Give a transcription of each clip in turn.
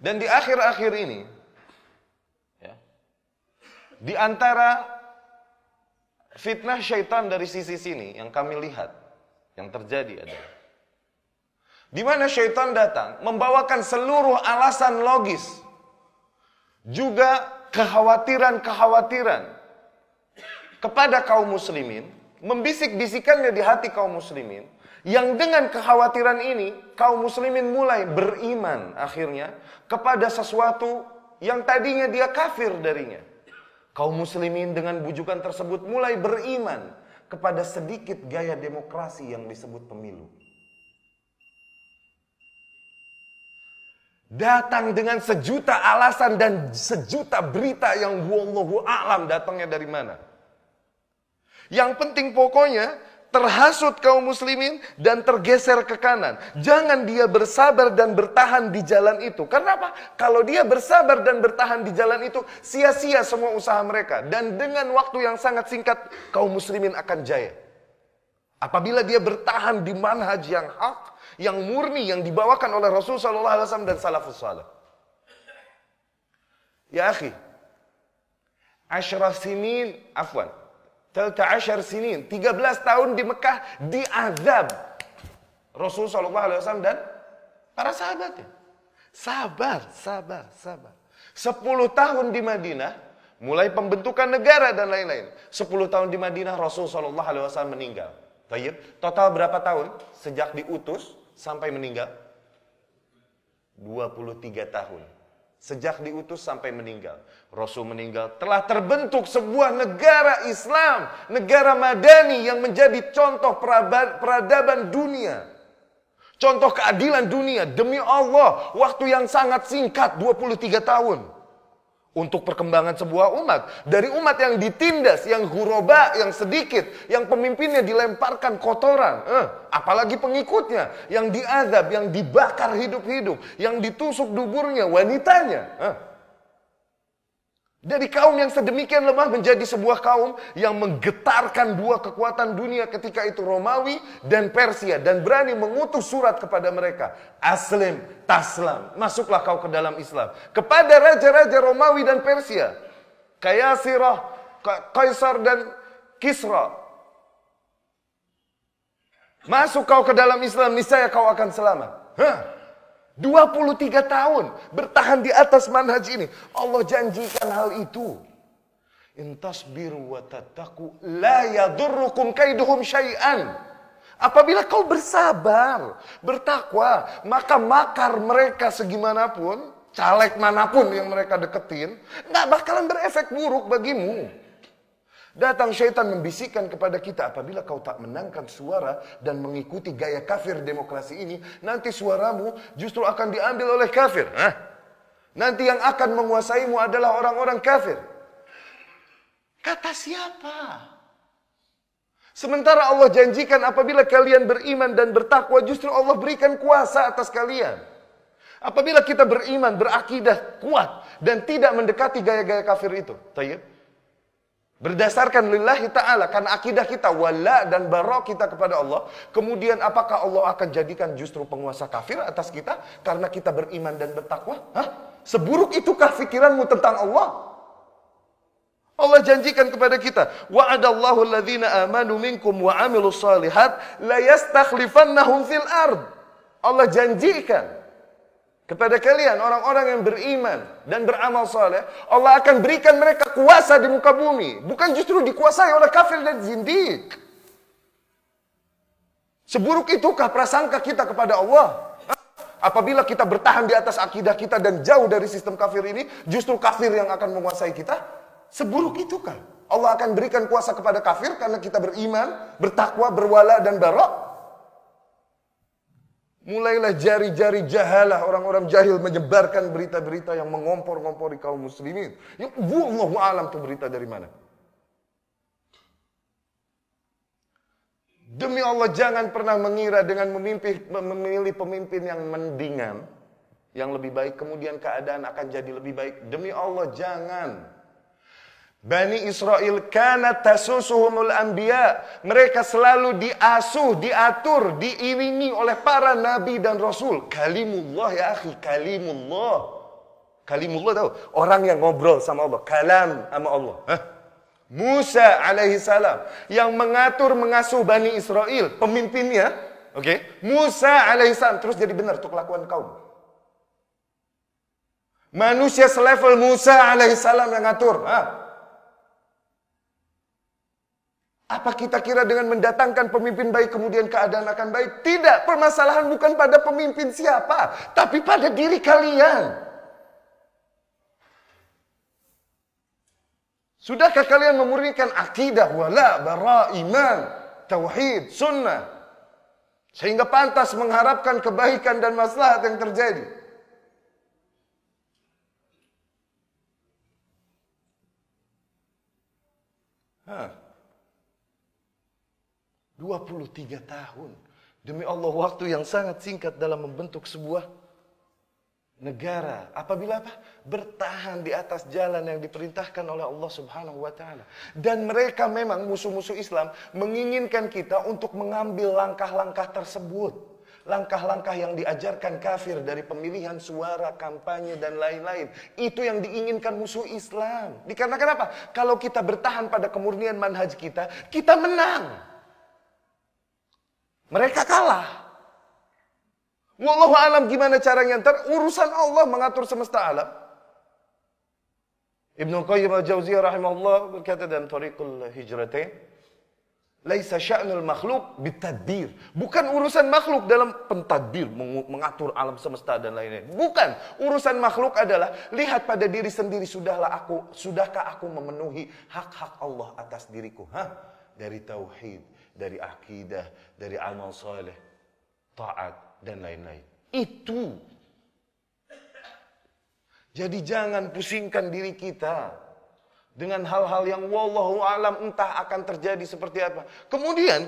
Dan di akhir-akhir ini, ya, di antara fitnah syaitan dari sisi sini yang kami lihat, yang terjadi adalah di mana syaitan datang membawakan seluruh alasan logis, juga kekhawatiran-kekhawatiran kepada kaum muslimin, membisik-bisikannya di hati kaum muslimin, yang dengan kekhawatiran ini kaum muslimin mulai beriman akhirnya kepada sesuatu yang tadinya dia kafir darinya. Kaum muslimin dengan bujukan tersebut mulai beriman kepada sedikit gaya demokrasi yang disebut pemilu. Datang dengan sejuta alasan dan sejuta berita yang wallahu a'lam datangnya dari mana. Yang penting pokoknya terhasut kaum muslimin dan tergeser ke kanan. Jangan dia bersabar dan bertahan di jalan itu. Karena apa? Kalau dia bersabar dan bertahan di jalan itu, sia-sia semua usaha mereka. Dan dengan waktu yang sangat singkat, kaum muslimin akan jaya. Apabila dia bertahan di manhaj yang hak, yang murni, yang dibawakan oleh Rasulullah SAW dan salafus salih. Ya akhi, 13 sinin, 13 tahun di Mekah diazab Rasulullah SAW dan para sahabatnya. Sabar. 10 tahun di Madinah, mulai pembentukan negara dan lain-lain. 10 tahun di Madinah Rasulullah SAW meninggal. Baik, total berapa tahun sejak diutus sampai meninggal? 23 tahun. Sejak diutus sampai meninggal. Rasul meninggal, telah terbentuk sebuah negara Islam, negara Madani yang menjadi contoh peradaban dunia. Contoh keadilan dunia. Demi Allah, waktu yang sangat singkat, 23 tahun. Untuk perkembangan sebuah umat. Dari umat yang ditindas, yang ghuraba, yang sedikit, yang pemimpinnya dilemparkan kotoran. Apalagi pengikutnya, yang diazab, yang dibakar hidup-hidup, yang ditusuk duburnya, wanitanya. Dari kaum yang sedemikian lemah menjadi sebuah kaum yang menggetarkan dua kekuatan dunia ketika itu, Romawi dan Persia, dan berani mengutus surat kepada mereka. Aslim, taslam, masuklah kau ke dalam Islam. Kepada raja-raja Romawi dan Persia, Kayasirah, Kaisar dan Kisra. Masuk kau ke dalam Islam, niscaya kau akan selamat. 23 tahun bertahan di atas manhaj ini. Allah janjikan hal itu. In tasbiru wa tattaqu la yadurrukum kaiduhum syai'an. Apabila kau bersabar, bertakwa, maka makar mereka segimanapun, caleg manapun yang mereka deketin, nggak bakalan berefek buruk bagimu. Datang syaitan membisikkan kepada kita, apabila kau tak menangkan suara dan mengikuti gaya kafir demokrasi ini, nanti suaramu justru akan diambil oleh kafir. Nanti yang akan menguasaimu adalah orang-orang kafir. Kata siapa? Sementara Allah janjikan apabila kalian beriman dan bertakwa, justru Allah berikan kuasa atas kalian. Apabila kita beriman, berakidah kuat, dan tidak mendekati gaya-gaya kafir itu. Tayyib. Berdasarkan lillahi ta'ala, karena akidah kita wala dan bara kita kepada Allah. Kemudian apakah Allah akan jadikan justru penguasa kafir atas kita karena kita beriman dan bertakwa? Seburuk itukah pikiranmu tentang Allah? Allah janjikan kepada kita, wa'adallahu alladhina amanu minkum wa amilus salihat la yastakhlifannahum fil ard. Allah janjikan kepada kalian, orang-orang yang beriman dan beramal saleh, Allah akan berikan mereka kuasa di muka bumi. Bukan justru dikuasai oleh kafir dan zindik. Seburuk itukah prasangka kita kepada Allah? Apabila kita bertahan di atas akidah kita dan jauh dari sistem kafir ini, justru kafir yang akan menguasai kita? Seburuk itukah? Allah akan berikan kuasa kepada kafir karena kita beriman, bertakwa, berwala dan bara? Mulailah jari-jari jahalah, orang-orang jahil menyebarkan berita-berita yang mengompor-ngompori kaum muslimin. Ya, wallahu a'lam itu berita dari mana. Demi Allah, jangan pernah mengira dengan memilih pemimpin yang mendingan, yang lebih baik, kemudian keadaan akan jadi lebih baik. Demi Allah, jangan. Bani Israel kanat tasusuhumul anbiya. Mereka selalu diasuh, diatur, diiringi oleh para nabi dan rasul. Kalimullah ya akhi, kalimullah. Kalimullah tahu? Orang yang ngobrol sama Allah. Kalam sama Allah. Hah? Musa alaihi salam. Yang mengatur, mengasuh Bani Israel. Pemimpinnya. Oke. Musa alaihi salam. Terus jadi benar tuh kelakuan kaum. Manusia selevel Musa alaihi salam yang ngatur. Hah? Apa kita kira dengan mendatangkan pemimpin baik kemudian keadaan akan baik? Tidak. Permasalahan bukan pada pemimpin siapa. Tapi pada diri kalian. Sudahkah kalian memurnikan akidah, wala, bara, iman, tauhid, sunnah? Sehingga pantas mengharapkan kebaikan dan maslahat yang terjadi. Hah. 23 tahun. Demi Allah, waktu yang sangat singkat dalam membentuk sebuah negara. Apabila apa? Bertahan di atas jalan yang diperintahkan oleh Allah Subhanahu wa taala. Dan mereka memang musuh-musuh Islam menginginkan kita untuk mengambil langkah-langkah tersebut. Langkah-langkah yang diajarkan kafir dari pemilihan suara, kampanye dan lain-lain. Itu yang diinginkan musuh Islam. Dikarenakan apa? Kalau kita bertahan pada kemurnian manhaj kita, kita menang. Mereka kalah. Wallahu alam gimana caranya ntar urusan Allah mengatur semesta alam. Ibnu Qayyim al-Jauziyah rahimahullah berkata dalam Thariqul Hijratain, laisa sya'nul makhluk bitadbir. Bukan urusan makhluk dalam pentadbir, mengatur alam semesta dan lain-lain. Bukan. Urusan makhluk adalah lihat pada diri sendiri, sudahkah aku memenuhi hak-hak Allah atas diriku? Dari tauhid, dari akidah, dari amal saleh, taat dan lain-lain. Itu. Jadi jangan pusingkan diri kita dengan hal-hal yang wallahu alam entah akan terjadi seperti apa. Kemudian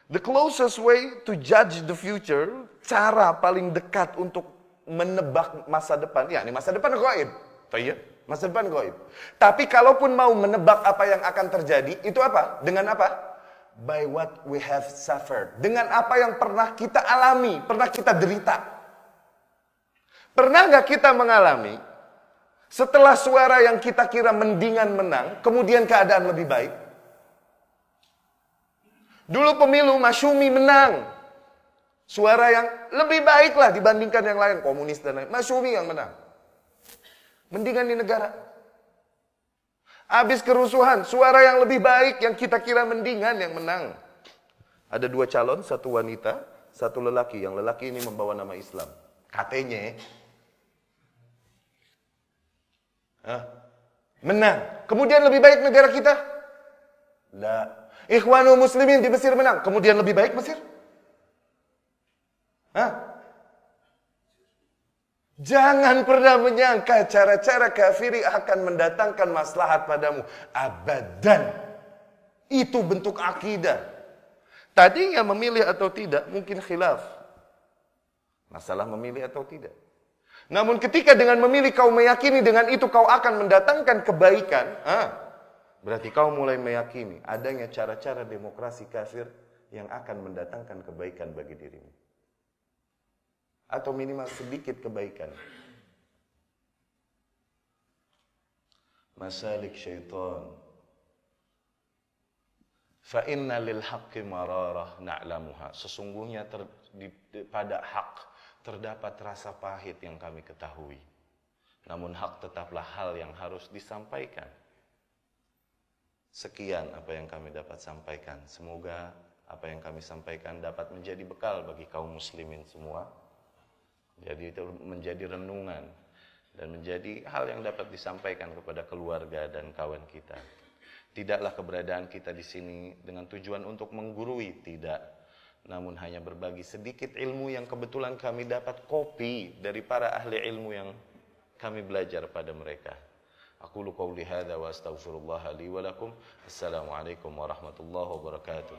the closest way to judge the future, cara paling dekat untuk menebak masa depan, ya ini masa depan gaib. Iya, masa depan gaib. Tapi kalaupun mau menebak apa yang akan terjadi, itu apa? Dengan apa? By what we have suffered. Dengan apa yang pernah kita alami, pernah kita derita. Pernah gak kita mengalami, setelah suara yang kita kira mendingan menang, kemudian keadaan lebih baik? Dulu pemilu Masyumi menang. Suara yang lebih baik lah dibandingkan yang lain, komunis dan lain. Masyumi yang menang. Mendingan di negara. Habis kerusuhan, suara yang lebih baik yang kita kira mendingan yang menang. Ada 2 calon, 1 wanita, 1 lelaki. Yang lelaki ini membawa nama Islam. Katanya menang. Kemudian lebih baik negara kita? La. Ikhwanul Muslimin di Mesir menang. Kemudian lebih baik Mesir? Jangan pernah menyangka cara-cara kafiri akan mendatangkan maslahat padamu. Abadan. Itu bentuk akidah. Tadinya memilih atau tidak mungkin khilaf. Masalah memilih atau tidak. Namun ketika dengan memilih kau meyakini dengan itu kau akan mendatangkan kebaikan. Berarti kau mulai meyakini adanya cara-cara demokrasi kafir yang akan mendatangkan kebaikan bagi dirimu. Atau minimal sedikit kebaikan. Masalik syaitan. Fa inna lil haqqi mararah na'lamuha. Sesungguhnya pada hak terdapat rasa pahit yang kami ketahui. Namun hak tetaplah hal yang harus disampaikan. Sekian apa yang kami dapat sampaikan. Semoga apa yang kami sampaikan dapat menjadi bekal bagi kaum muslimin semua. Jadi itu menjadi renungan dan menjadi hal yang dapat disampaikan kepada keluarga dan kawan kita. Tidaklah keberadaan kita di sini dengan tujuan untuk menggurui, tidak. Namun hanya berbagi sedikit ilmu yang kebetulan kami dapat copy dari para ahli ilmu yang kami belajar pada mereka. Aqulu qawli hadza wa astaghfirullah li wa lakum. Assalamualaikum warahmatullahi wabarakatuh.